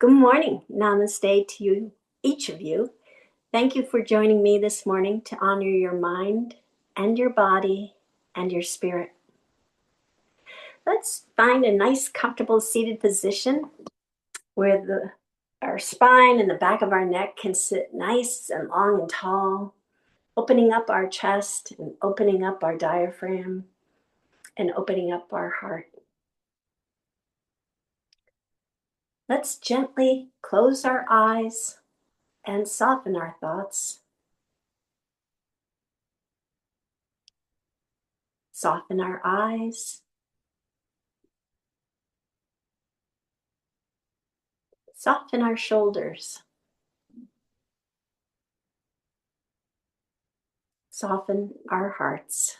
Good morning. Namaste to you, each of you. Thank you for joining me this morning to honor your mind and your body and your spirit. Let's find a nice, comfortable seated position where our spine and the back of our neck can sit nice and long and tall, opening up our chest and opening up our diaphragm and opening up our heart. Let's gently close our eyes and soften our thoughts. Soften our eyes. Soften our shoulders. Soften our hearts.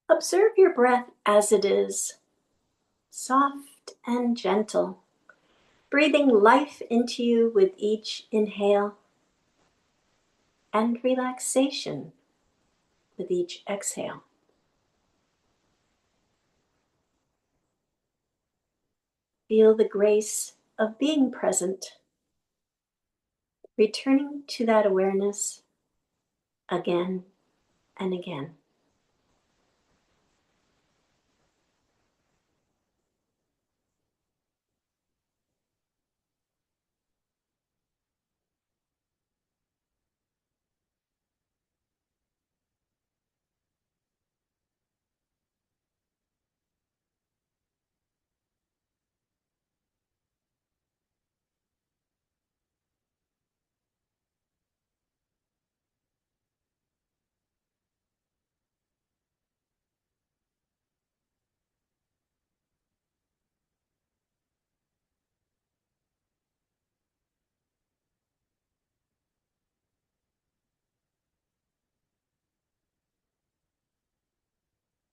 Observe your breath as it is, soft and gentle, breathing life into you with each inhale and relaxation with each exhale. Feel the grace of being present, returning to that awareness again and again.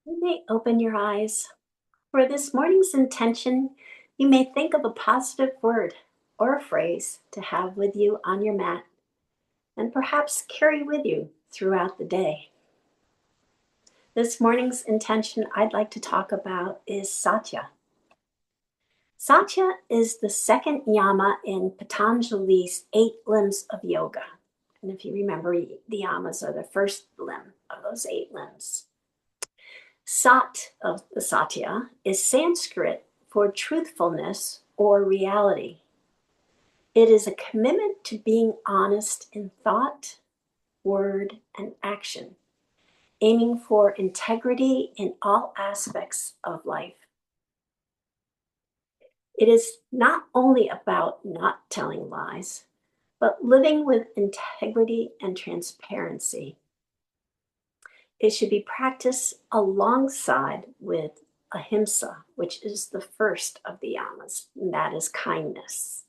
You may open your eyes. For this morning's intention, you may think of a positive word or a phrase to have with you on your mat and perhaps carry with you throughout the day. This morning's intention I'd like to talk about is Satya. Satya is the second Yama in Patanjali's 8 limbs of yoga. And if you remember, the Yamas are the first limb of those 8 limbs. Sat of the Satya is Sanskrit for truthfulness or reality. It is a commitment to being honest in thought, word, and action, aiming for integrity in all aspects of life. It is not only about not telling lies, but living with integrity and transparency. It should be practiced alongside with ahimsa, which is the first of the yamas, and that is kindness.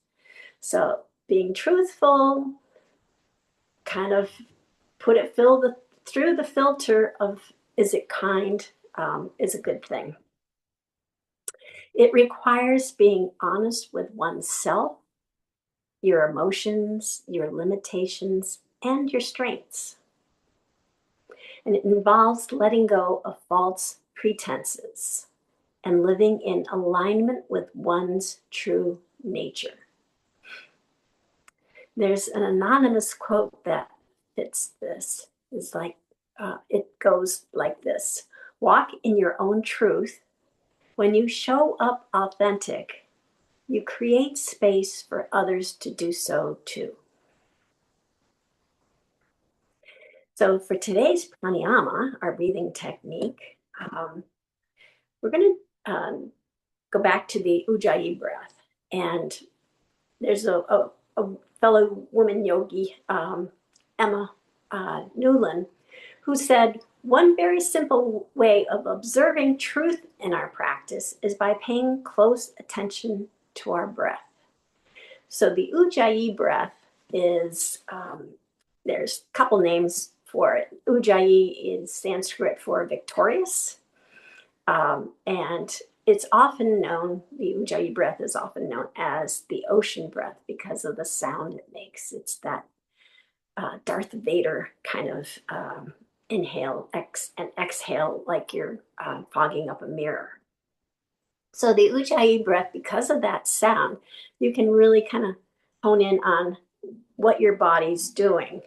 So being truthful, kind of through the filter of is it kind, is a good thing. It requires being honest with oneself, your emotions, your limitations, and your strengths. And it involves letting go of false pretenses and living in alignment with one's true nature. There's an anonymous quote that fits this. It goes like this: walk in your own truth. When you show up authentic, you create space for others to do so too. So for today's pranayama, our breathing technique, we're going to go back to the Ujjayi breath. And there's a fellow woman yogi, Emma Newland, who said, one very simple way of observing truth in our practice is by paying close attention to our breath. So the Ujjayi breath is, there's a couple names for it. Ujjayi is Sanskrit for victorious. And it's often known, the Ujjayi breath is often known as the ocean breath because of the sound it makes. It's that Darth Vader kind of inhale and exhale like you're fogging up a mirror. So the Ujjayi breath, because of that sound, you can really kind of hone in on what your body's doing.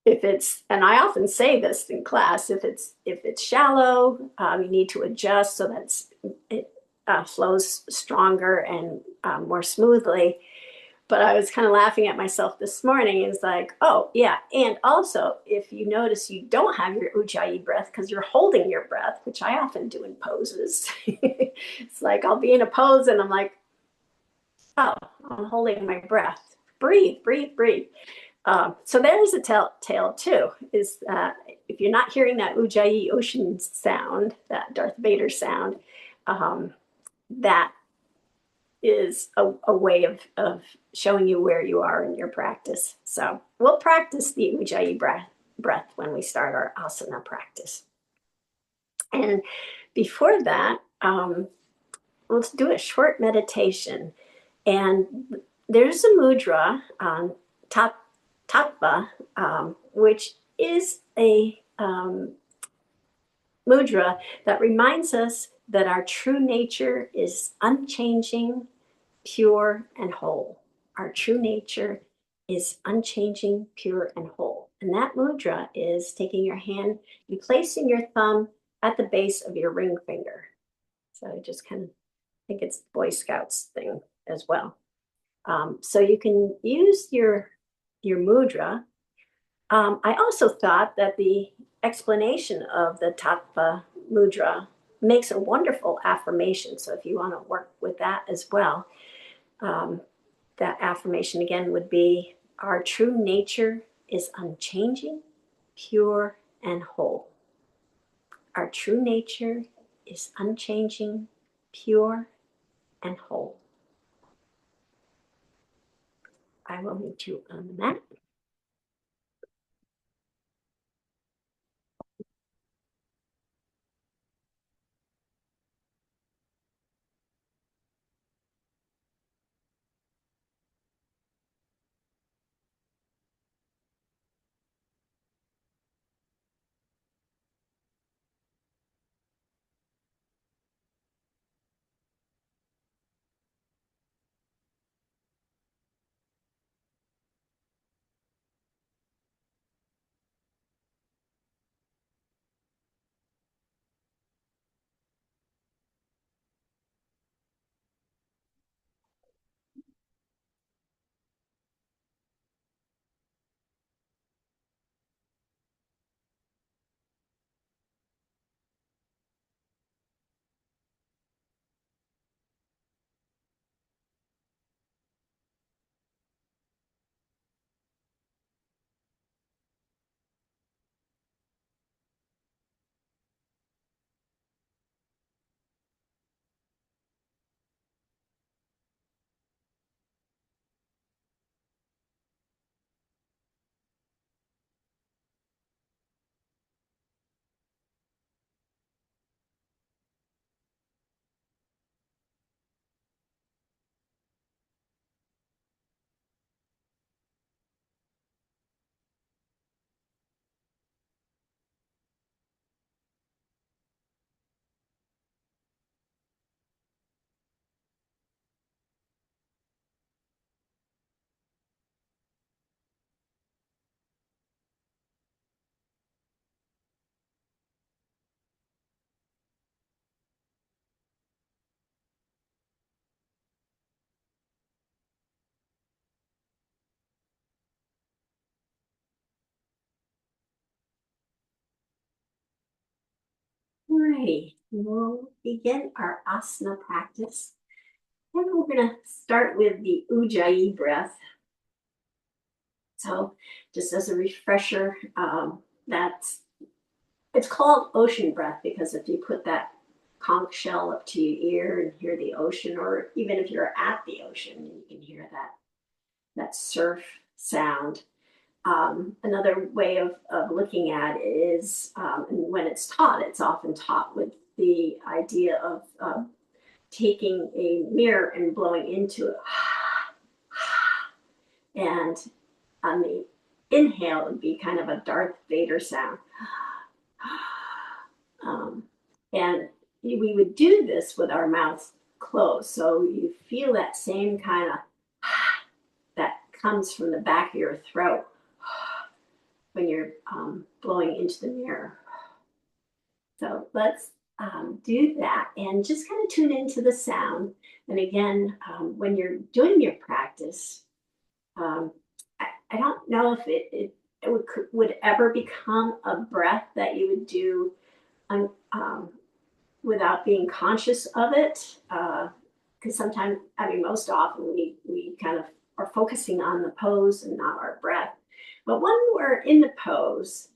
If it's, and I often say this in class, if it's shallow, you need to adjust so that it flows stronger and more smoothly. But I was kind of laughing at myself this morning. It's like, oh yeah, and also if you notice you don't have your Ujjayi breath because you're holding your breath, which I often do in poses. It's like I'll be in a pose and I'm like, oh, I'm holding my breath. Breathe, breathe, breathe. So there's a telltale too, is that if you're not hearing that Ujjayi ocean sound, that Darth Vader sound, that is a way of showing you where you are in your practice. So we'll practice the Ujjayi breath when we start our asana practice. And before that, let's do a short meditation. And there's a mudra, Tattva, which is a mudra that reminds us that our true nature is unchanging, pure, and whole. Our true nature is unchanging, pure, and whole. And that mudra is taking your hand and placing your thumb at the base of your ring finger. So just kind of, I think it's the Boy Scouts thing as well. So you can use your mudra. I also thought that the explanation of the Tattva Mudra makes a wonderful affirmation. So if you want to work with that as well, that affirmation again would be, our true nature is unchanging, pure, and whole. Our true nature is unchanging, pure, and whole. I will meet you on the mat. Alrighty, we'll begin our asana practice. And we're going to start with the Ujjayi breath. So, just as a refresher, it's called ocean breath because if you put that conch shell up to your ear and hear the ocean, or even if you're at the ocean, you can hear that surf sound. Another way of looking at it is, and when it's often taught with the idea of taking a mirror and blowing into it. And on the inhale would be kind of a Darth Vader sound. And we would do this with our mouths closed. So you feel that same kind of that comes from the back of your throat when you're blowing into the mirror. So let's do that and just kind of tune into the sound. And again, when you're doing your practice, I don't know if it would ever become a breath that you would do without being conscious of it. Because sometimes, I mean, most often we kind of are focusing on the pose and not our breath. But when we're in the pose,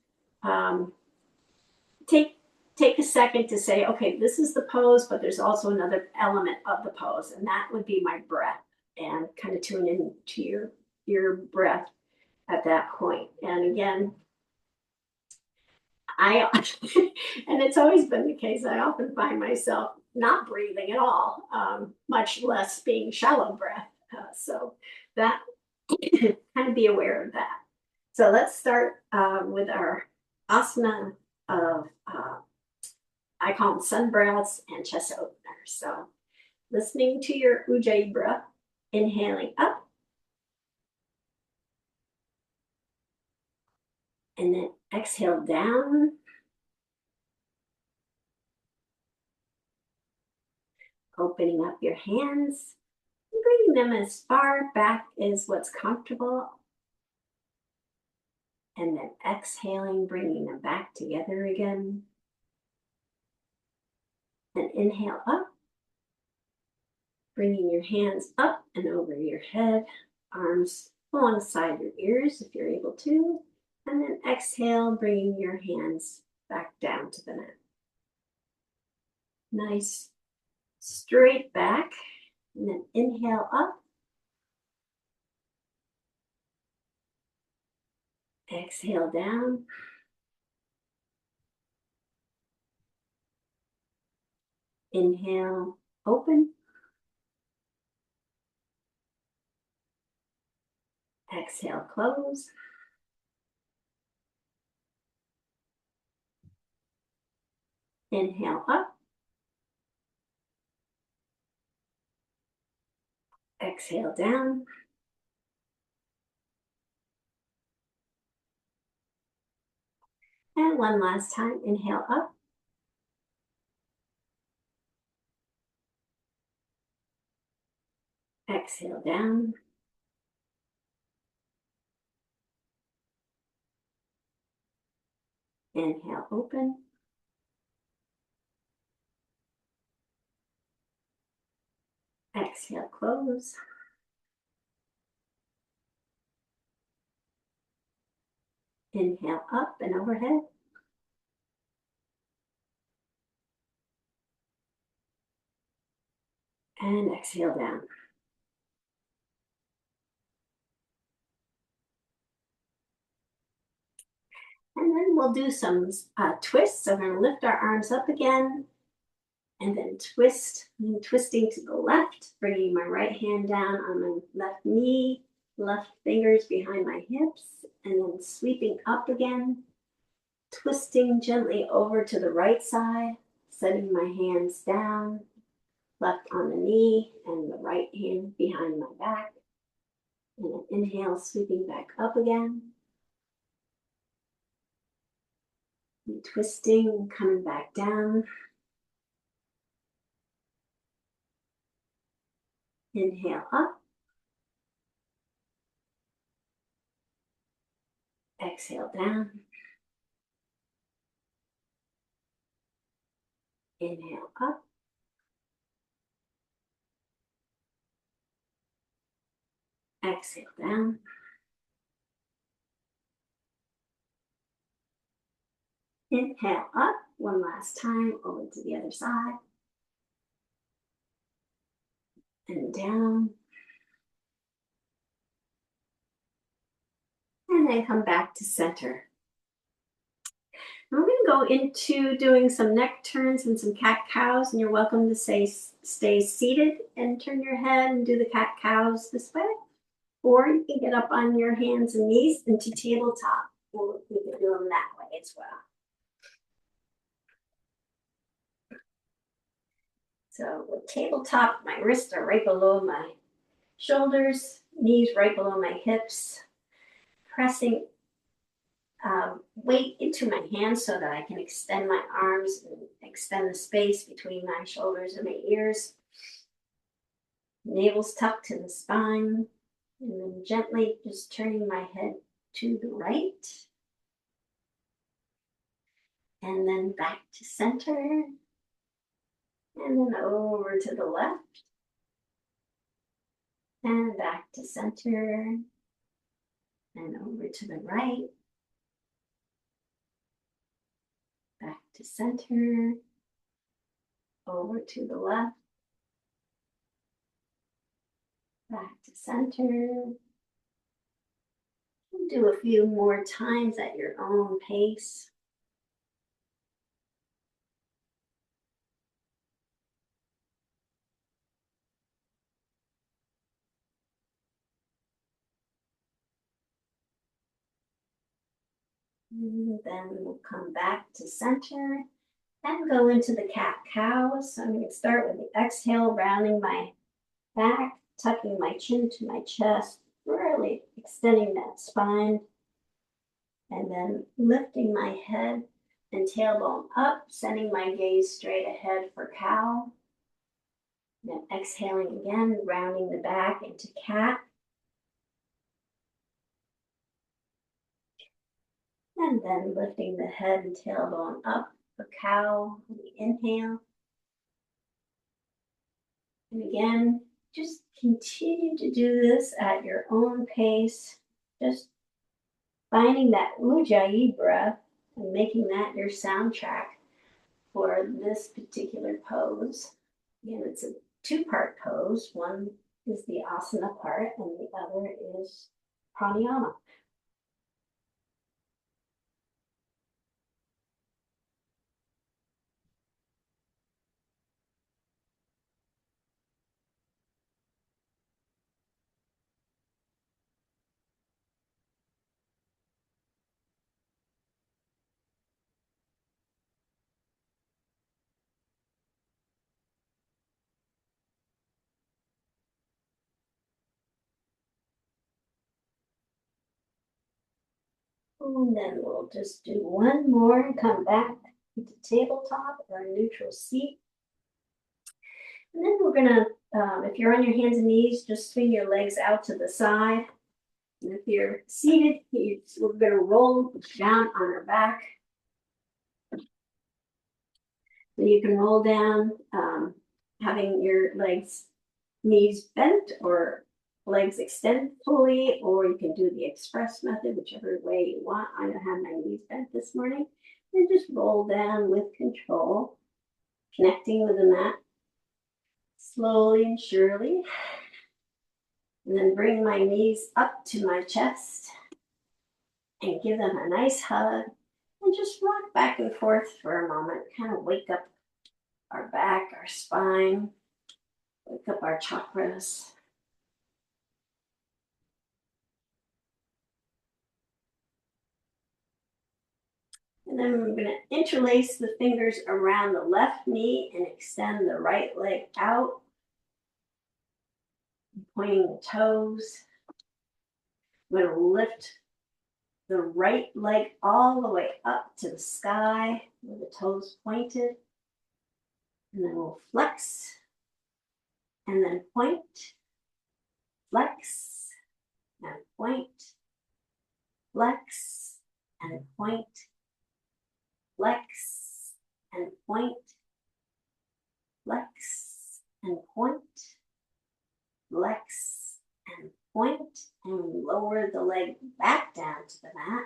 take a second to say, okay, this is the pose, but there's also another element of the pose, and that would be my breath, and kind of tune into your breath at that point. And again, and it's always been the case, I often find myself not breathing at all, much less being shallow breath. So that kind of be aware of that. So let's start with our asana of, I call them sun breaths and chest openers. So listening to your Ujjayi breath, inhaling up, and then exhale down. Opening up your hands, bringing them as far back as what's comfortable. And then exhaling, bringing them back together again. And inhale up, bringing your hands up and over your head, arms alongside your ears if you're able to. And then exhale, bringing your hands back down to the mat. Nice straight back. And then inhale up. Exhale down. Inhale, open. Exhale, close. Inhale up. Exhale down. And one last time, inhale up. Exhale down. Inhale, open. Exhale, close. Inhale up and overhead. And exhale down. And then we'll do some twists. So we're going to lift our arms up again and then twist. I'm twisting to the left, bringing my right hand down on my left knee, left fingers behind my hips, and then sweeping up again, twisting gently over to the right side, setting my hands down, left on the knee and the right hand behind my back. And then inhale, sweeping back up again. And twisting, coming back down. Inhale up. Exhale down. Inhale up. Exhale down. Inhale up one last time over to the other side. And down. And then come back to center. And we're going to go into doing some neck turns and some cat-cows. And you're welcome to stay seated and turn your head and do the cat-cows this way. or you can get up on your hands and knees into tabletop. You can do them that way as well. So with tabletop, my wrists are right below my shoulders, knees right below my hips, pressing weight into my hands so that I can extend my arms and extend the space between my shoulders and my ears. Navel's tucked to the spine, and then gently just turning my head to the right, and then back to center, and then over to the left, and back to center, and over to the right, back to center, over to the left, back to center. Do a few more times at your own pace. And then we'll come back to center and go into the cat-cow. So I'm going to start with the exhale, rounding my back, tucking my chin to my chest, really extending that spine, and then lifting my head and tailbone up, sending my gaze straight ahead for cow. Then exhaling again, rounding the back into cat. And then lifting the head and tailbone up for cow, the inhale. And again, just continue to do this at your own pace, just finding that Ujjayi breath and making that your soundtrack for this particular pose. Again, it's a two-part pose. One is the asana part, and the other is pranayama. And then we'll just do one more and come back to tabletop or neutral seat. And then we're gonna, if you're on your hands and knees, just swing your legs out to the side. And if you're seated, we're gonna roll down on our back. And you can roll down, having your knees bent or legs extended fully, or you can do the express method, whichever way you want. I don't have my knees bent this morning. And just roll down with control, connecting with the mat, slowly and surely. And then bring my knees up to my chest and give them a nice hug. And just rock back and forth for a moment, kind of wake up our back, our spine, wake up our chakras. And then we're going to interlace the fingers around the left knee and extend the right leg out, pointing the toes. We're going to lift the right leg all the way up to the sky with the toes pointed. And then we'll flex and then point, flex and point, flex and point, flex and point, flex and point, flex and point, and lower the leg back down to the mat.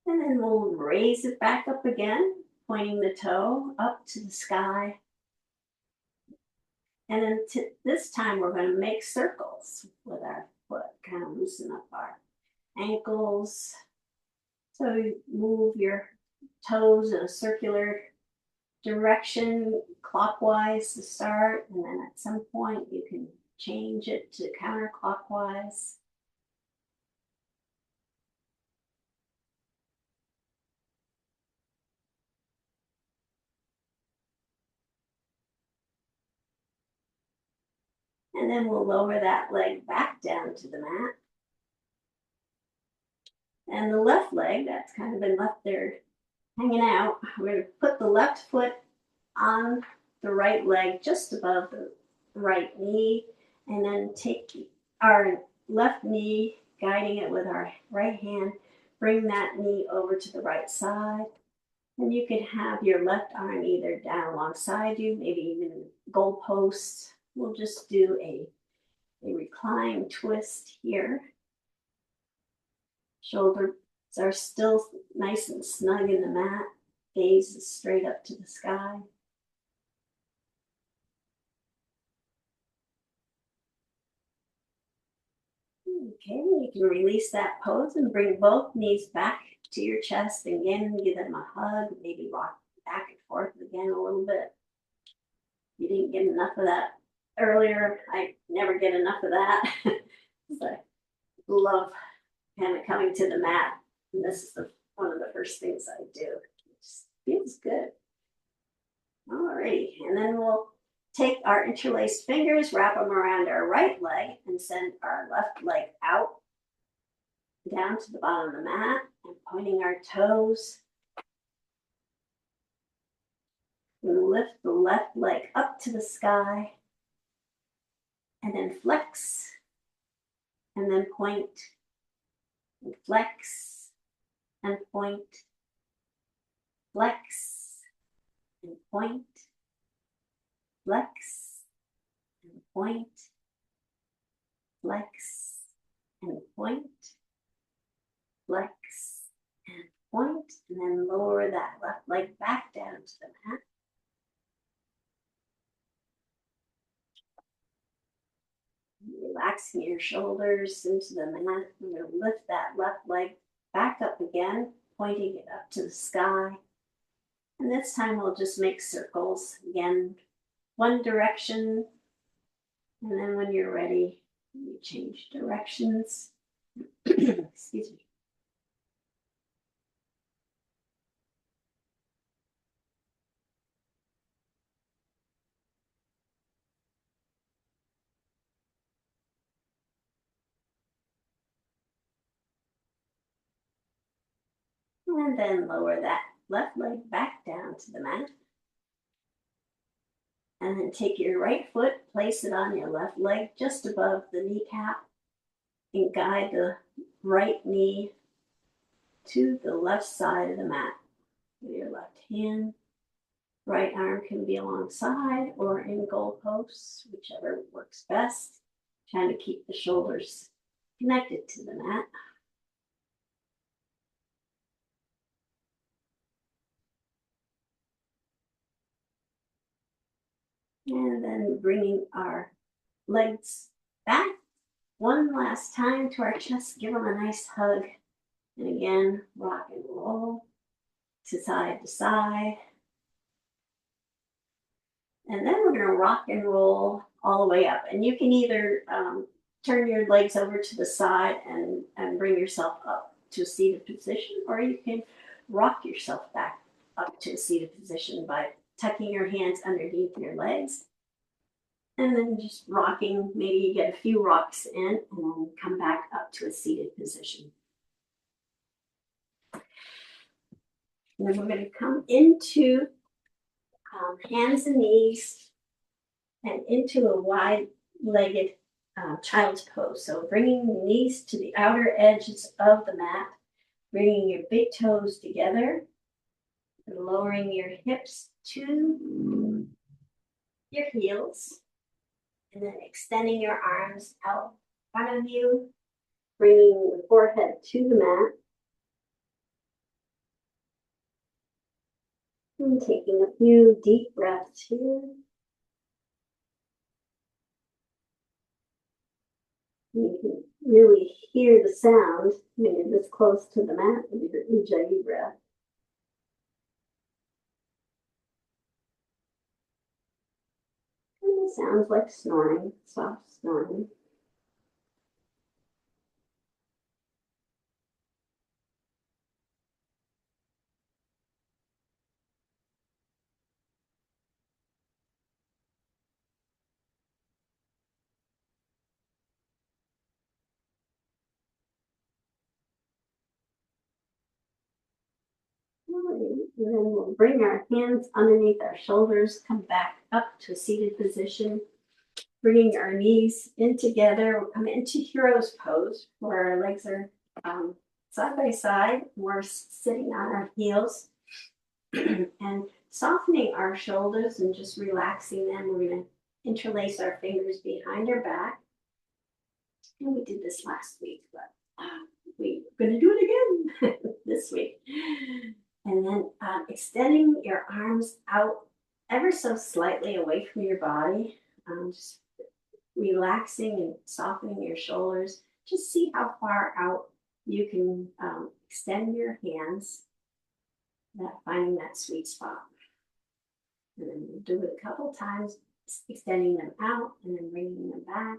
And then we'll raise it back up again, pointing the toe up to the sky. And then this time we're going to make circles with our foot, kind of loosen up our ankles. So you move your toes in a circular direction clockwise to start, and then at some point you can change it to counterclockwise. And then we'll lower that leg back down to the mat. And the left leg, that's kind of been left there hanging out, we're going to put the left foot on the right leg just above the right knee, and then take our left knee, guiding it with our right hand, bring that knee over to the right side. And you can have your left arm either down alongside you, maybe even goalposts. We'll just do a recline twist here. Shoulders are still nice and snug in the mat. Gaze is straight up to the sky. Okay, you can release that pose and bring both knees back to your chest. Again, give them a hug, maybe rock back and forth again a little bit. You didn't get enough of that earlier. I never get enough of that. So I love kind of coming to the mat. And this is one of the first things I do. It just feels good. All right, and then we'll take our interlaced fingers, wrap them around our right leg, and send our left leg out down to the bottom of the mat and pointing our toes. And lift the left leg up to the sky and then flex and then point and flex and point, flex and point, flex and point, flex and point, flex and point, and then lower that left leg back down to the mat. Relaxing your shoulders into the mat. We're going to lift that left leg back up again, pointing it up to the sky. And this time we'll just make circles. Again, one direction. And then when you're ready, you change directions. Excuse me. And then lower that left leg back down to the mat. And then take your right foot, place it on your left leg just above the kneecap, and guide the right knee to the left side of the mat with your left hand. Right arm can be alongside or in goalposts, whichever works best. Trying to keep the shoulders connected to the mat. And then bringing our legs back one last time to our chest. Give them a nice hug. And again, rock and roll to side. And then we're going to rock and roll all the way up. And you can either turn your legs over to the side and bring yourself up to a seated position, or you can rock yourself back up to a seated position by tucking your hands underneath your legs. And then just rocking, maybe you get a few rocks in and then come back up to a seated position. And then we're going to come into hands and knees and into a wide-legged child's pose. So bringing the knees to the outer edges of the mat, bringing your big toes together, and lowering your hips to your heels, and then extending your arms out in front of you, bringing the forehead to the mat, and taking a few deep breaths here. You can really hear the sound when you're this close to the mat with your Ujjayi breath. sounds like snoring, soft snoring. And then we'll bring our hands underneath our shoulders, come back up to a seated position, bringing our knees in together. We'll come into hero's pose where our legs are side by side. We're sitting on our heels and softening our shoulders and just relaxing them. We're going to interlace our fingers behind our back. And we did this last week, but we're going to do it again this week. And then extending your arms out ever so slightly away from your body, just relaxing and softening your shoulders. Just see how far out you can extend your hands, finding that sweet spot. And then we'll do it a couple times, extending them out and then bringing them back.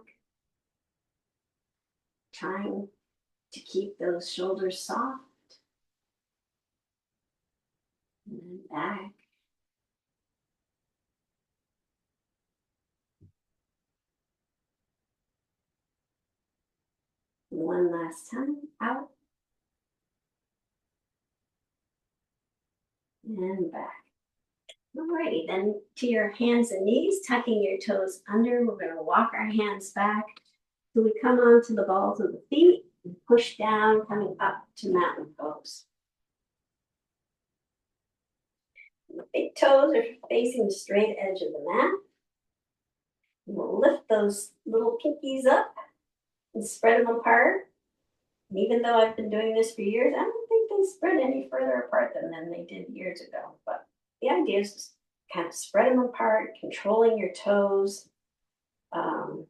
Trying to keep those shoulders soft. And then back. One last time, out. And back. Alrighty, then to your hands and knees, tucking your toes under. We're going to walk our hands back till we come onto the balls of the feet and push down, coming up to mountain pose. The big toes are facing the straight edge of the mat. We'll lift those little pinkies up and spread them apart. And even though I've been doing this for years, I don't think they spread any further apart than they did years ago. But the idea is just kind of spread them apart, controlling your toes. And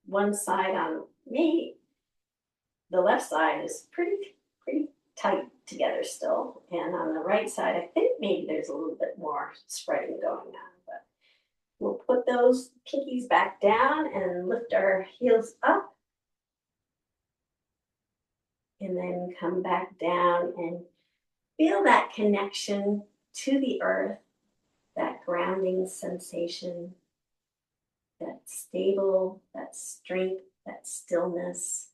one side on me, the left side is pretty tight together still. And on the right side, I think maybe there's a little bit more spreading going on. But we'll put those pinkies back down and lift our heels up. And then come back down and feel that connection to the earth, that grounding sensation, that stable, that strength, that stillness.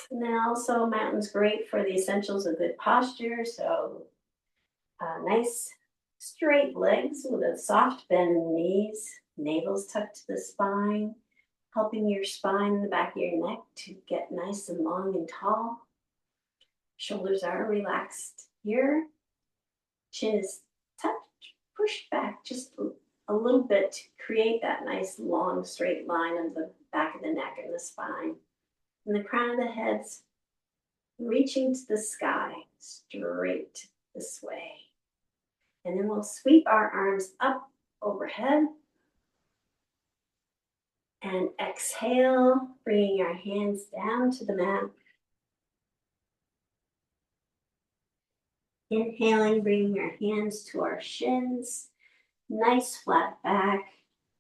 And then also mountain's great for the essentials of good posture. So nice straight legs with a soft bend in the knees, navel's tucked to the spine, helping your spine and the back of your neck to get nice and long and tall. Shoulders are relaxed here. Chin is tucked, pushed back just a little bit to create that nice long straight line of the back of the neck and the spine. And the crown of the head's reaching to the sky, straight this way. And then we'll sweep our arms up overhead. And exhale, bringing our hands down to the mat. Inhaling, bringing our hands to our shins. Nice flat back.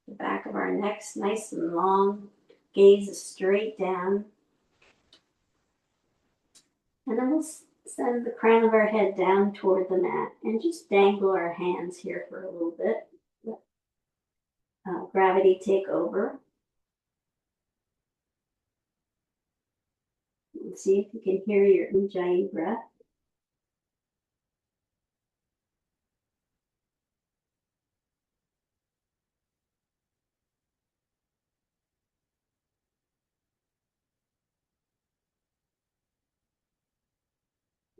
The back of our neck's nice and long. Gaze is straight down. And then we'll send the crown of our head down toward the mat and just dangle our hands here for a little bit. Let gravity take over. And see if you can hear your Ujjayi breath.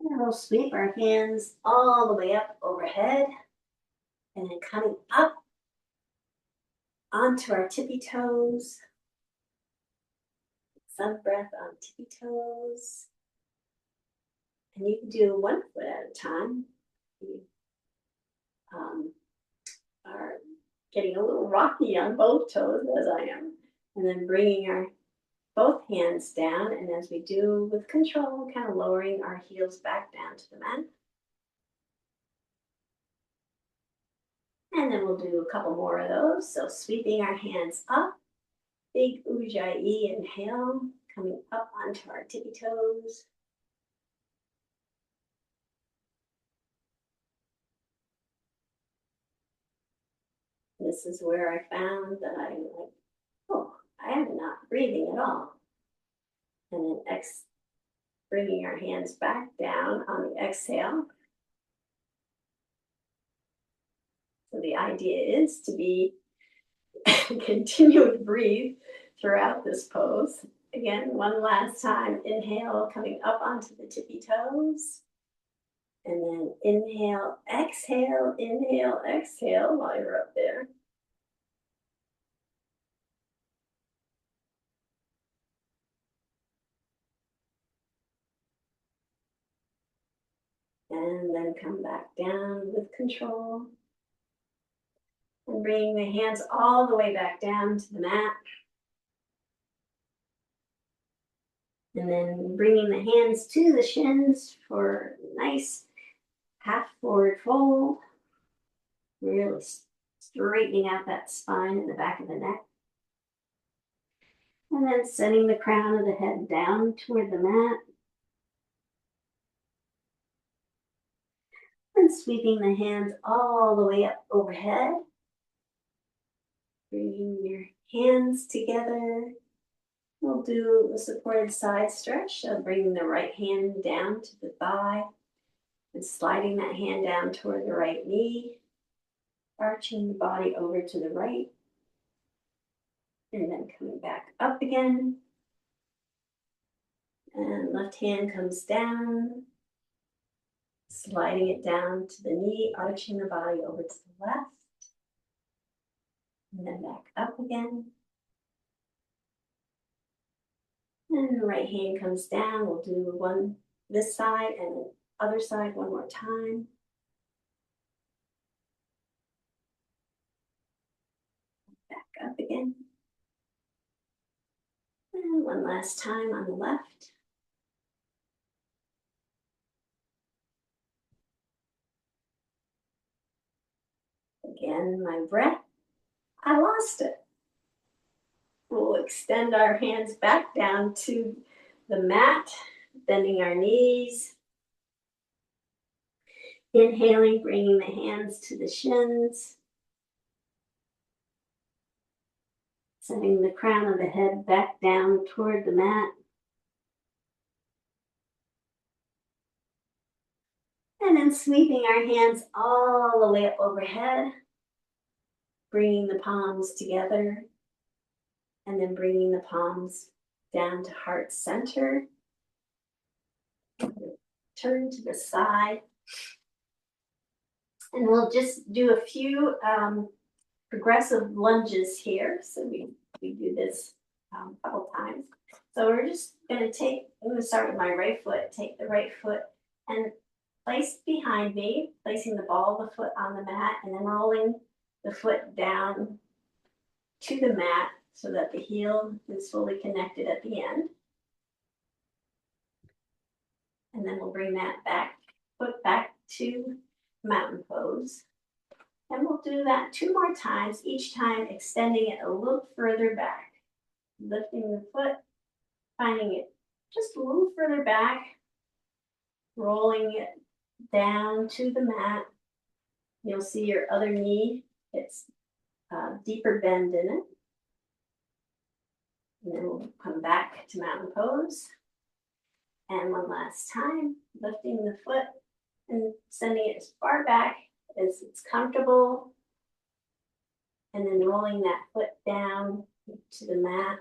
And we'll sweep our hands all the way up overhead and then coming up onto our tippy toes. Sun breath on tippy toes. And you can do one foot at a time. You are getting a little rocky on both toes, as I am. And then bringing our both hands down, and as we do with control, kind of lowering our heels back down to the mat. And then we'll do a couple more of those. So sweeping our hands up, big Ujjayi inhale, coming up onto our tippy toes. This is where I found that I'm like, oh, I am not breathing at all. And then bringing our hands back down on the exhale. So the idea is to be continue to breathe throughout this pose. Again, one last time, inhale, coming up onto the tippy toes. And then inhale, exhale while you're up there. And then come back down with control. And bringing the hands all the way back down to the mat. And then bringing the hands to the shins for a nice half forward fold. Really straightening out that spine in the back of the neck. And then sending the crown of the head down toward the mat. And sweeping the hands all the way up overhead. Bringing your hands together. We'll do a supported side stretch. So bringing the right hand down to the thigh and sliding that hand down toward the right knee. Arching the body over to the right. And then coming back up again. And left hand comes down. Sliding it down to the knee, arching the body over to the left. And then back up again. And the right hand comes down. We'll do one this side and the other side one more time. Back up again. And one last time on the left. Again, my breath. I lost it. We'll extend our hands back down to the mat, bending our knees. Inhaling, bringing the hands to the shins. Sending the crown of the head back down toward the mat. And then sweeping our hands all the way up overhead. Bringing the palms together. And then bringing the palms down to heart center. Turn to the side. And we'll just do a few progressive lunges here. So we do this a couple times. So we're just going to I'm going to start with my right foot. Take the right foot and place behind me, placing the ball of the foot on the mat, and then rolling the foot down to the mat so that the heel is fully connected at the end. And then we'll bring that foot back to mountain pose. And we'll do that 2 more times, each time extending it a little further back. Lifting the foot, finding it just a little further back, rolling it down to the mat. You'll see your other knee, it's a deeper bend in it. And then we'll come back to mountain pose. And one last time, lifting the foot and sending it as far back as it's comfortable. And then rolling that foot down to the mat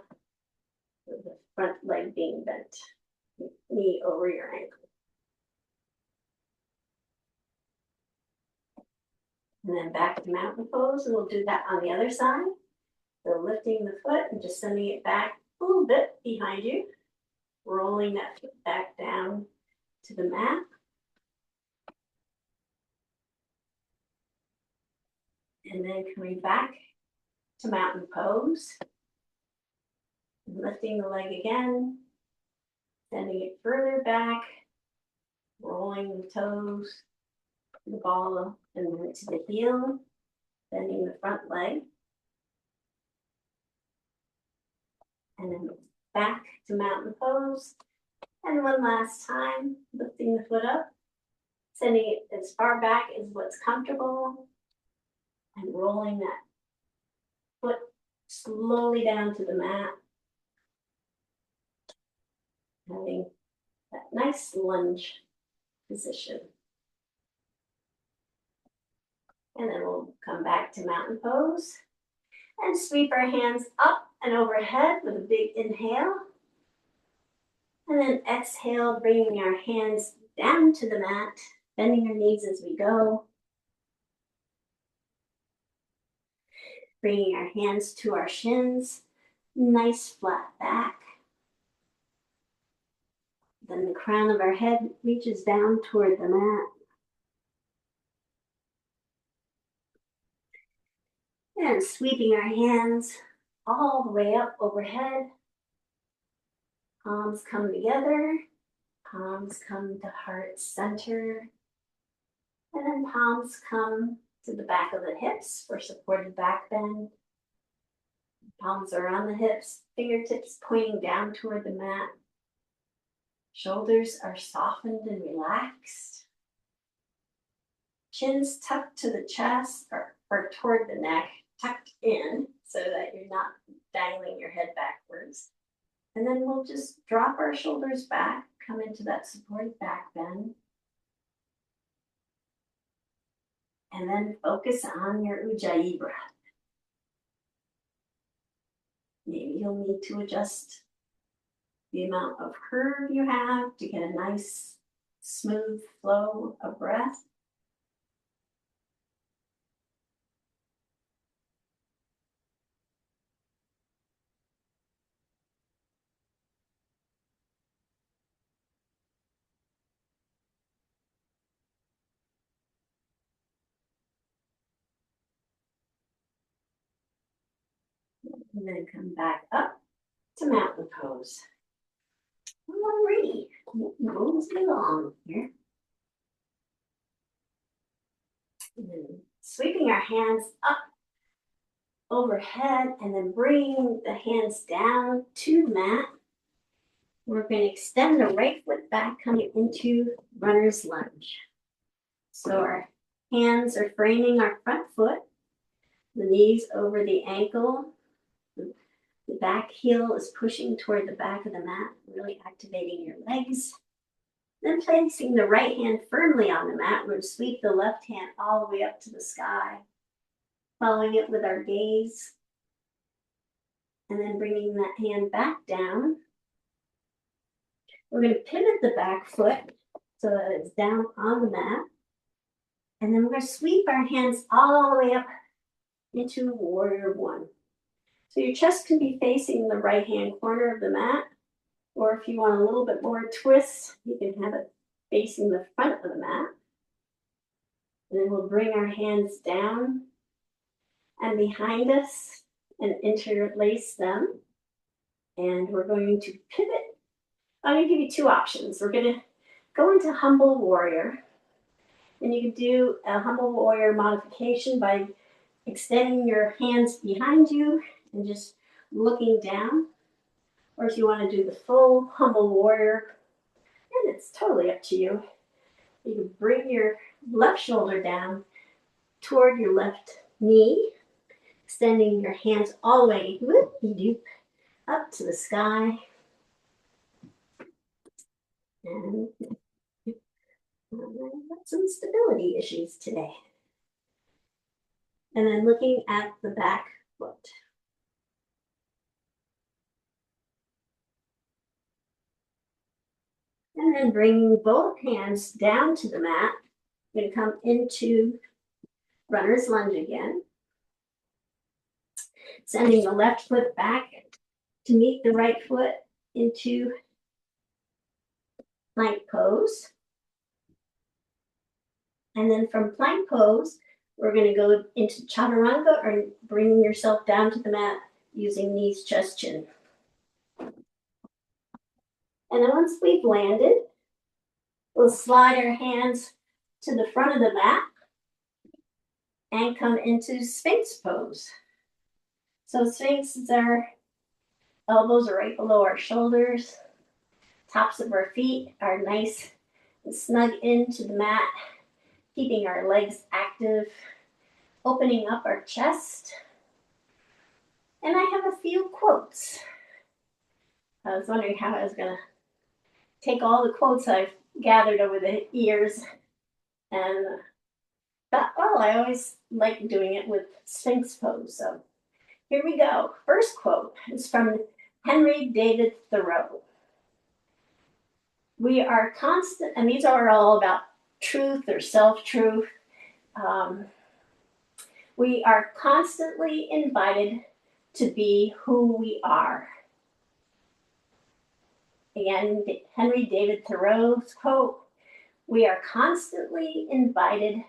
with the front leg being bent, knee over your ankle. And then back to mountain pose, and we'll do that on the other side. So lifting the foot and just sending it back a little bit behind you, rolling that foot back down to the mat. And then coming back to mountain pose. Lifting the leg again, sending it further back, rolling the toes, the ball, and then to the heel. bending the front leg. And then back to mountain pose. And one last time, lifting the foot up, sending it as far back as what's comfortable, and rolling that foot slowly down to the mat. Having that nice lunge position. And then we'll come back to mountain pose and sweep our hands up and overhead with a big inhale. And then exhale, bringing our hands down to the mat, bending our knees as we go. Bringing our hands to our shins, nice flat back. Then the crown of our head reaches down toward the mat. And sweeping our hands all the way up overhead. Palms come together. Palms come to heart center. And then palms come to the back of the hips for supported back bend. Palms are on the hips, fingertips pointing down toward the mat. Shoulders are softened and relaxed. Chins tucked to the chest or toward the neck, tucked in so that you're not dangling your head backwards. And then we'll just drop our shoulders back, come into that supported back bend. And then focus on your Ujjayi breath. Maybe you'll need to adjust the amount of curve you have to get a nice, smooth flow of breath. And then come back up to mountain pose. Alrighty, moving along here. And then sweeping our hands up overhead and then bringing the hands down to the mat. We're going to extend the right foot back, coming into runner's lunge. So our hands are framing our front foot, the knees over the ankle. The back heel is pushing toward the back of the mat, really activating your legs. Then placing the right hand firmly on the mat, we're going to sweep the left hand all the way up to the sky, following it with our gaze. And then bringing that hand back down. We're going to pivot the back foot so that it's down on the mat. And then we're going to sweep our hands all the way up into warrior one. So your chest can be facing the right-hand corner of the mat, or if you want a little bit more twist, you can have it facing the front of the mat. And then we'll bring our hands down and behind us and interlace them. And we're going to pivot. I'm going to give you two options. We're going to go into humble warrior. And you can do a humble warrior modification by extending your hands behind you and just looking down. Or if you want to do the full humble warrior, and it's totally up to you. You can bring your left shoulder down toward your left knee, extending your hands all the way up to the sky. And I've got some stability issues today. And then looking at the back foot. And then bringing both hands down to the mat. We're going to come into runner's lunge again. Sending the left foot back to meet the right foot into plank pose. And then from plank pose, we're going to go into chaturanga or bringing yourself down to the mat using knees, chest, chin. And then once we've landed, we'll slide our hands to the front of the mat and come into Sphinx pose. So Sphinx is our elbows are right below our shoulders. Tops of our feet are nice and snug into the mat, keeping our legs active, opening up our chest. And I have a few quotes. I was wondering how I was going to take all the quotes I've gathered over the years and thought, well, I always like doing it with Sphinx pose. So here we go. First quote is from Henry David Thoreau. We are constant, and these are all about truth or self-truth. We are constantly invited to be who we are. Again, Henry David Thoreau's quote, we are constantly invited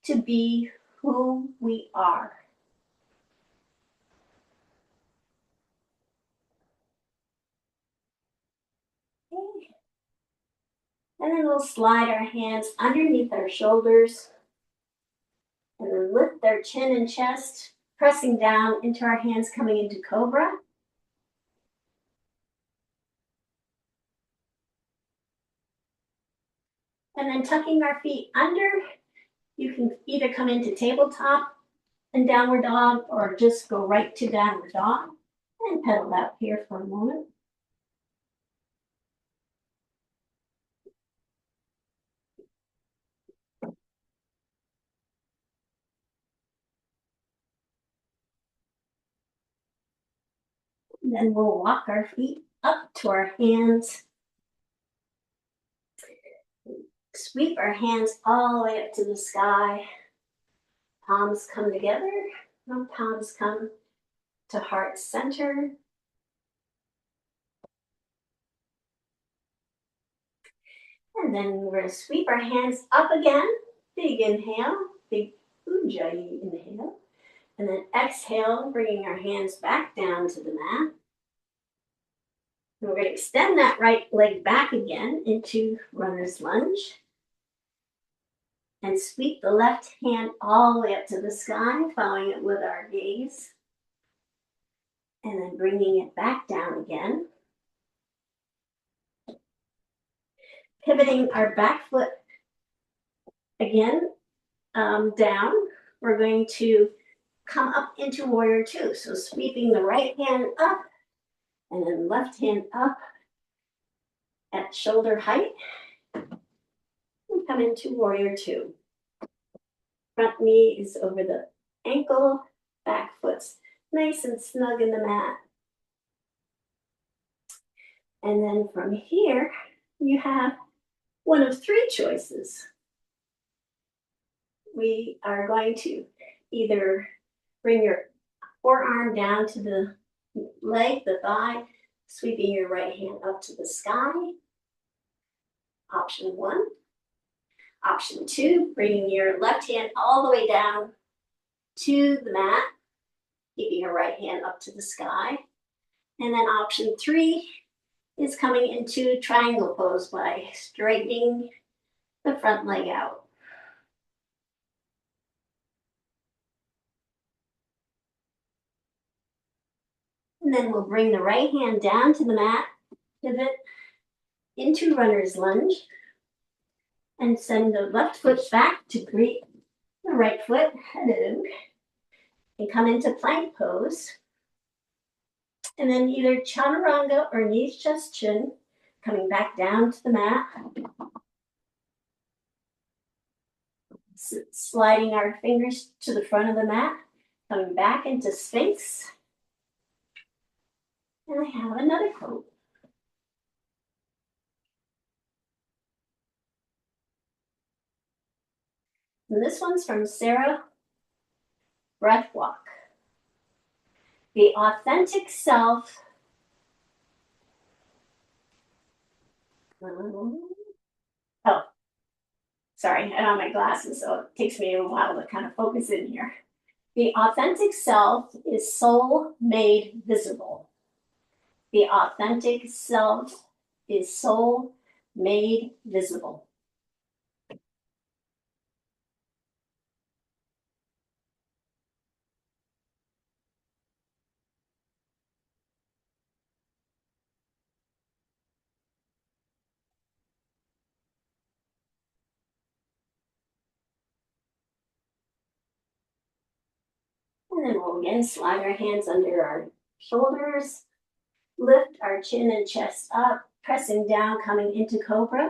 to be who we are. Okay. And then we'll slide our hands underneath our shoulders and then lift our chin and chest, pressing down into our hands, coming into Cobra. And then tucking our feet under, you can either come into tabletop and downward dog or just go right to downward dog and pedal out here for a moment. And then we'll walk our feet up to our hands. Sweep our hands all the way up to the sky. Palms come together. Palms come to heart center. And then we're going to sweep our hands up again. Big inhale, big Ujjayi inhale. And then exhale, bringing our hands back down to the mat. And we're going to extend that right leg back again into runner's lunge. And sweep the left hand all the way up to the sky, following it with our gaze. And then bringing it back down again. Pivoting our back foot again down. We're going to come up into warrior two. So sweeping the right hand up and then left hand up at shoulder height. And come into warrior two. Front knee is over the ankle, back foot's nice and snug in the mat. And then from here, you have one of three choices. We are going to either bring your forearm down to the leg, the thigh, sweeping your right hand up to the sky. Option one. Option two, bringing your left hand all the way down to the mat, keeping your right hand up to the sky. And then option three is coming into triangle pose by straightening the front leg out. And then we'll bring the right hand down to the mat, pivot into runner's lunge, and send the left foot back to greet the right foot, hello, and come into plank pose. And then either chaturanga or knees, chest, chin, coming back down to the mat. Sliding our fingers to the front of the mat, coming back into Sphinx. And I have another quote. And this one's from Sarah Breathwalk. The authentic self sorry, I don't have my glasses, so it takes me a while to kind of focus in here. The authentic self is soul made visible. The authentic self is soul made visible. And then we'll again slide our hands under our shoulders, lift our chin and chest up, pressing down, coming into cobra.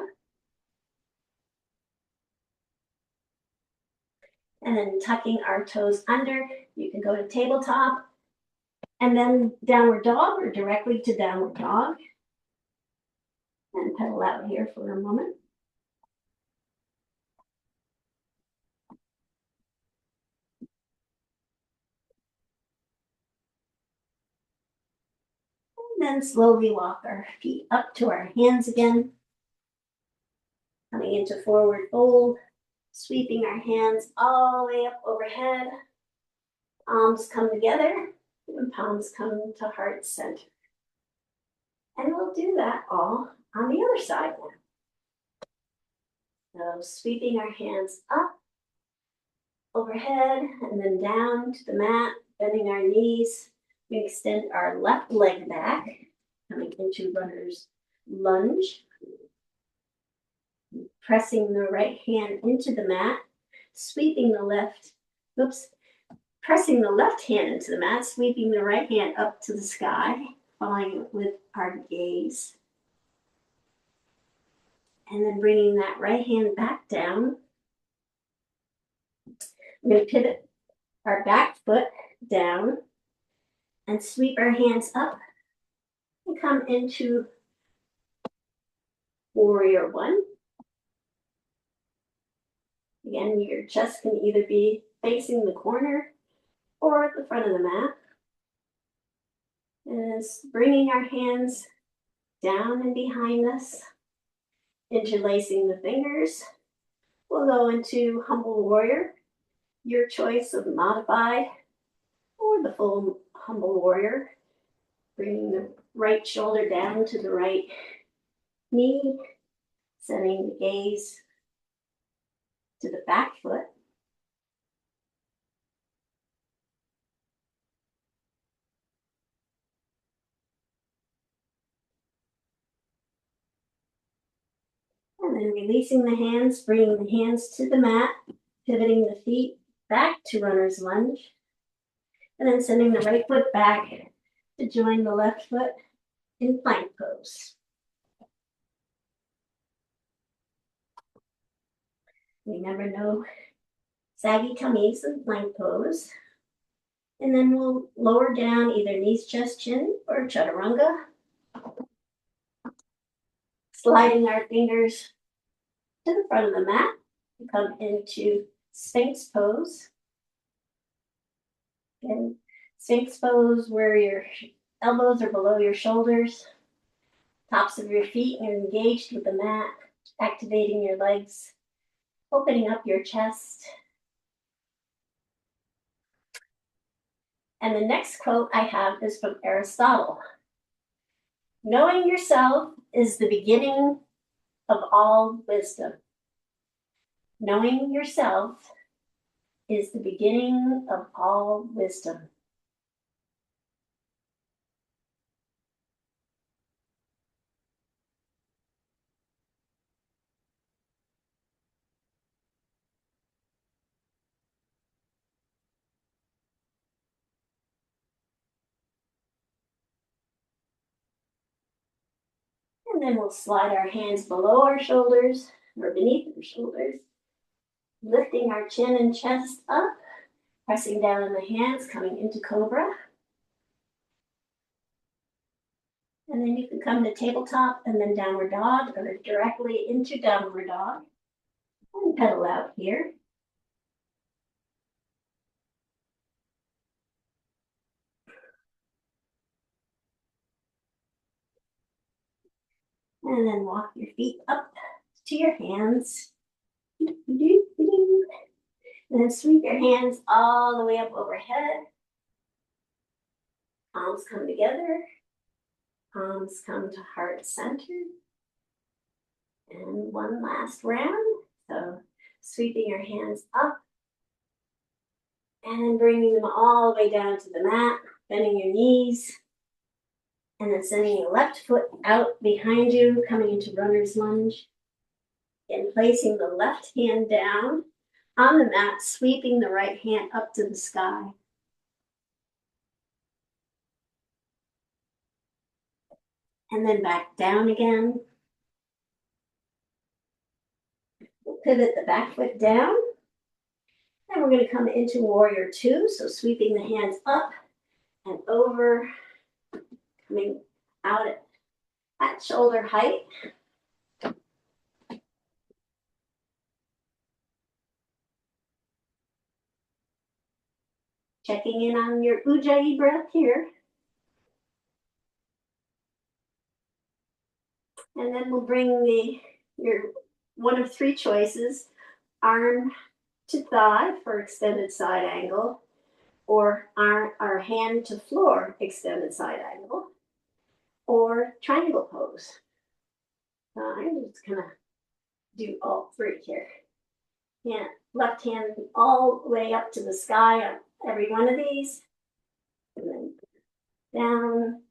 And then tucking our toes under. You can go to tabletop and then downward dog or directly to downward dog. And pedal out here for a moment. And then slowly walk our feet up to our hands again. Coming into forward fold, sweeping our hands all the way up overhead. Palms come together and palms come to heart center. And we'll do that all on the other side now. So sweeping our hands up overhead and then down to the mat, bending our knees. We extend our left leg back, coming into runner's lunge. Pressing the right hand into the mat, sweeping the left, pressing the left hand into the mat, sweeping the right hand up to the sky, following with our gaze. And then bringing that right hand back down. We're going to pivot our back foot down and sweep our hands up and come into warrior one. Again, your chest can either be facing the corner or at the front of the mat. And bringing our hands down and behind us, interlacing the fingers. We'll go into humble warrior, your choice of modified or the full humble warrior. Bringing the right shoulder down to the right knee, setting the gaze to the back foot. And then releasing the hands, bringing the hands to the mat, pivoting the feet back to runner's lunge. And then sending the right foot back to join the left foot in plank pose. Remember, no saggy tummies in plank pose. And then we'll lower down either knees, chest, chin, or chaturanga. Sliding our fingers to the front of the mat. We come into Sphinx pose. And Sphinx pose where your elbows are below your shoulders, tops of your feet are engaged with the mat, activating your legs, opening up your chest. And the next quote I have is from Aristotle. Knowing yourself is the beginning of all wisdom. Knowing yourself is the beginning of all wisdom. And then we'll slide our hands below our shoulders or beneath our shoulders, lifting our chin and chest up, pressing down on the hands, coming into cobra. And then you can come to tabletop and then downward dog or directly into downward dog. And pedal out here. And then walk your feet up to your hands. And then sweep your hands all the way up overhead. Palms come together. Palms come to heart center. And one last round. So sweeping your hands up. And then bringing them all the way down to the mat. Bending your knees. And then sending your left foot out behind you, coming into runner's lunge. And placing the left hand down on the mat, sweeping the right hand up to the sky. and then back down again. We'll pivot the back foot down. And we're going to come into warrior two. So sweeping the hands up and over, coming out at shoulder height. Checking in on your Ujjayi breath here. And then we'll bring your one of three choices, arm to thigh for extended side angle, or our hand to floor extended side angle, or triangle pose. I'm just gonna do all three here. Yeah, left hand all the way up to the sky on every one of these, and then down,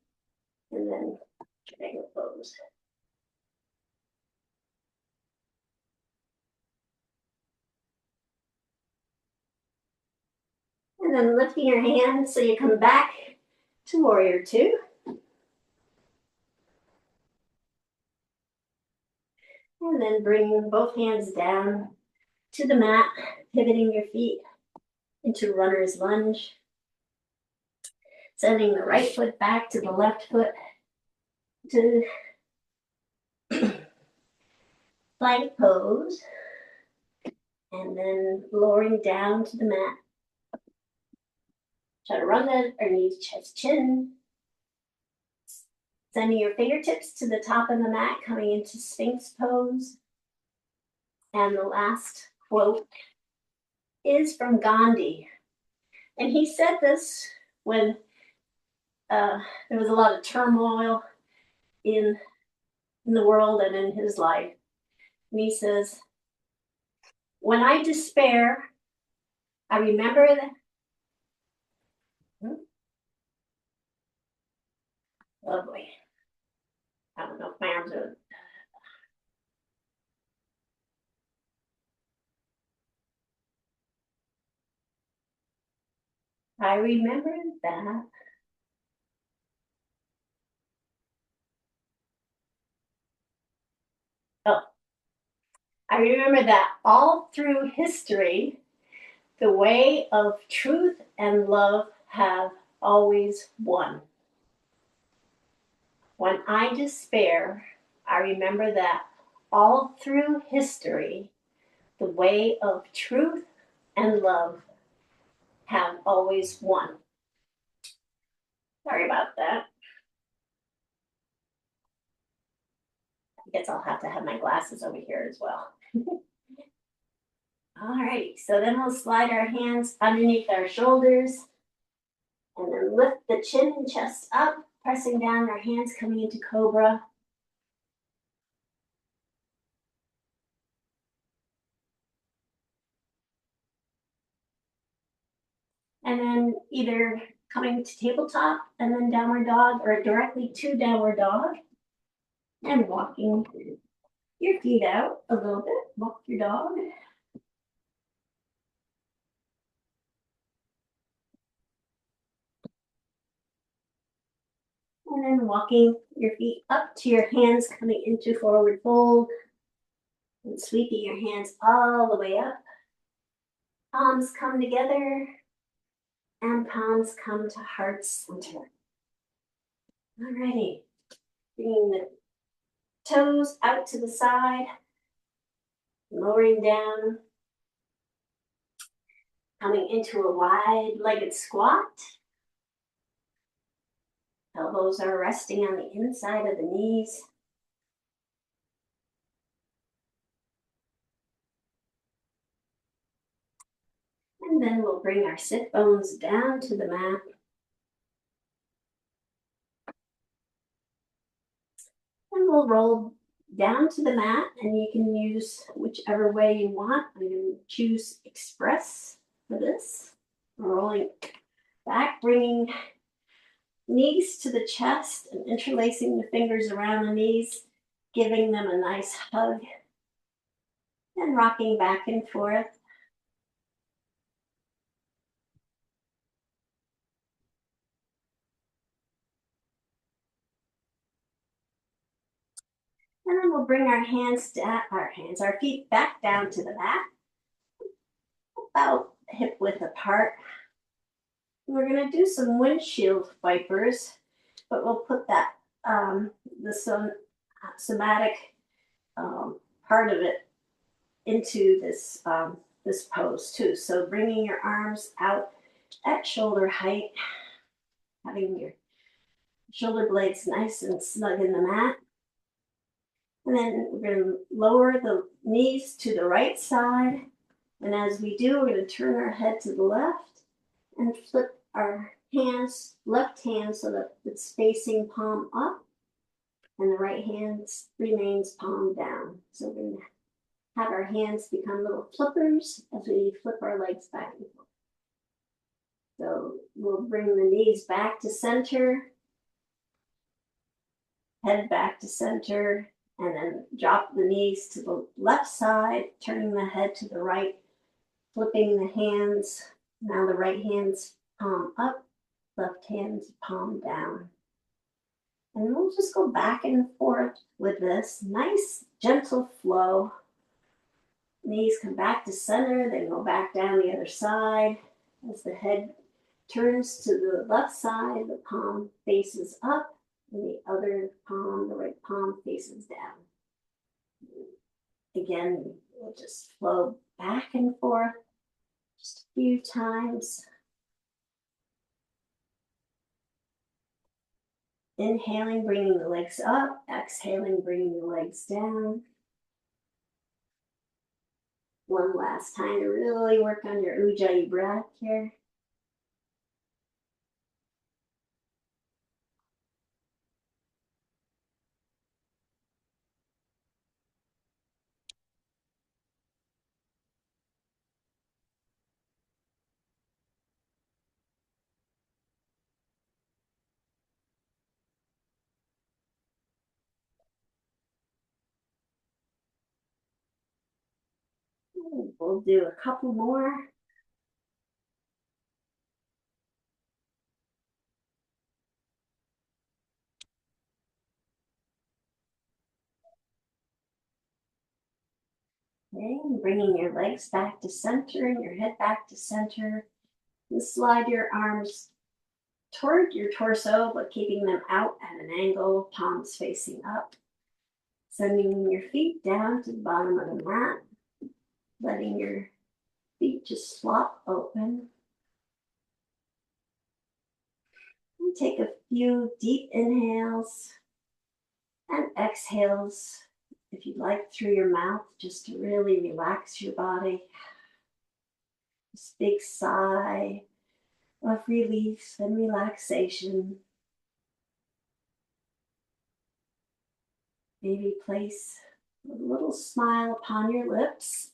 and then triangle pose. And then lifting your hand so you come back to warrior two. And then bringing both hands down to the mat, pivoting your feet into runner's lunge. Sending the right foot back to the left foot to plank pose. And then lowering down to the mat. Chaturanga or knees, chest, chin. Sending your fingertips to the top of the mat, coming into Sphinx pose. And the last quote is from Gandhi. And he said this when there was a lot of turmoil in the world and in his life. And he says, when I despair, I remember that. Oh boy. I don't know if my arms are. I remember that. Oh, I remember that all through history, the way of truth and love have always won. When I despair, I remember that all through history, the way of truth and love have always won. Sorry about that. I guess I'll have to have my glasses over here as well. All right, so then we'll slide our hands underneath our shoulders and then lift the chin and chest up, pressing down our hands coming into cobra. And then either coming to tabletop and then downward dog or directly to downward dog and walking your feet out a little bit. Walk your dog. And then walking your feet up to your hands coming into forward fold and sweeping your hands all the way up. Palms come together and palms come to heart center. Alrighty, bringing the toes out to the side, lowering down, coming into a wide-legged squat. Elbows are resting on the inside of the knees. And then we'll bring our sit bones down to the mat. And we'll roll down to the mat, and you can use whichever way you want. I'm going to choose Express for this. Rolling back, bringing knees to the chest and interlacing the fingers around the knees, giving them a nice hug, and rocking back and forth. And then we'll bring our feet back down to the mat, about hip width apart. We're going to do some windshield wipers, but we'll put that the somatic part of it into this pose too. So bringing your arms out at shoulder height, having your shoulder blades nice and snug in the mat. And then we're going to lower the knees to the right side. And as we do, we're going to turn our head to the left and flip our left hand so that it's facing palm up, and the right hand remains palm down. So we're going to have our hands become little flippers as we flip our legs back and forth. So we'll bring the knees back to center, head back to center, and then drop the knees to the left side, turning the head to the right, flipping the hands. Now the right hand's palm up, left hand's palm down. And we'll just go back and forth with this nice, gentle flow. Knees come back to center, then go back down the other side. As the head turns to the left side, the palm faces up, and the other palm, the right palm, faces down. Again, we'll just flow back and forth just a few times. Inhaling, bringing the legs up. Exhaling, bringing the legs down. One last time to really work on your Ujjayi breath here. We'll do a couple more. Okay, bringing your legs back to center and your head back to center. And slide your arms toward your torso, but keeping them out at an angle, palms facing up. Sending your feet down to the bottom of the mat, letting your feet just flop open. And take a few deep inhales and exhales, if you'd like, through your mouth, just to really relax your body. This big sigh of relief and relaxation. Maybe place a little smile upon your lips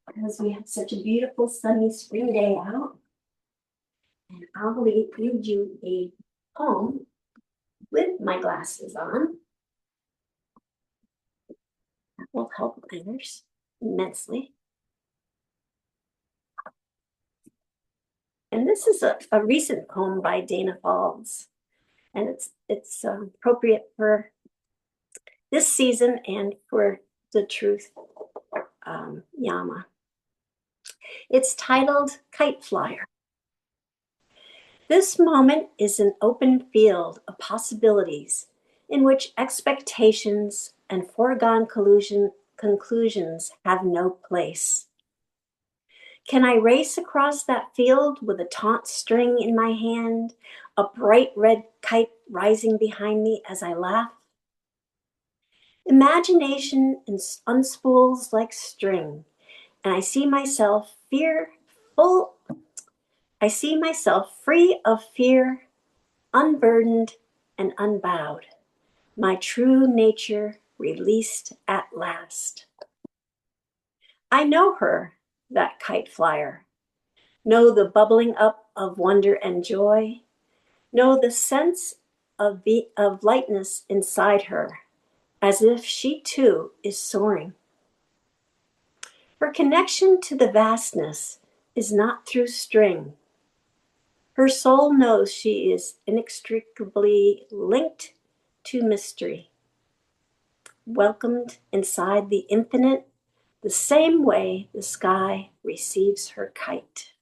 because we have such a beautiful sunny spring day out. And I'll read you a poem with my glasses on. That will help others immensely. And this is a recent poem by Danna Faulds. And it's appropriate for this season and for the truth Yama. It's titled Kite Flyer. This moment is an open field of possibilities in which expectations and foregone conclusions have no place. Can I race across that field with a taut string in my hand, a bright red kite rising behind me as I laugh? Imagination unspools like string, and I see myself free of fear, unburdened and unbowed, my true nature released at last. I know her, that kite flyer, know the bubbling up of wonder and joy, know the sense of lightness inside her, as if she too is soaring. Her connection to the vastness is not through string. Her soul knows she is inextricably linked to mystery. welcomed inside the infinite, the same way the sky receives her kite.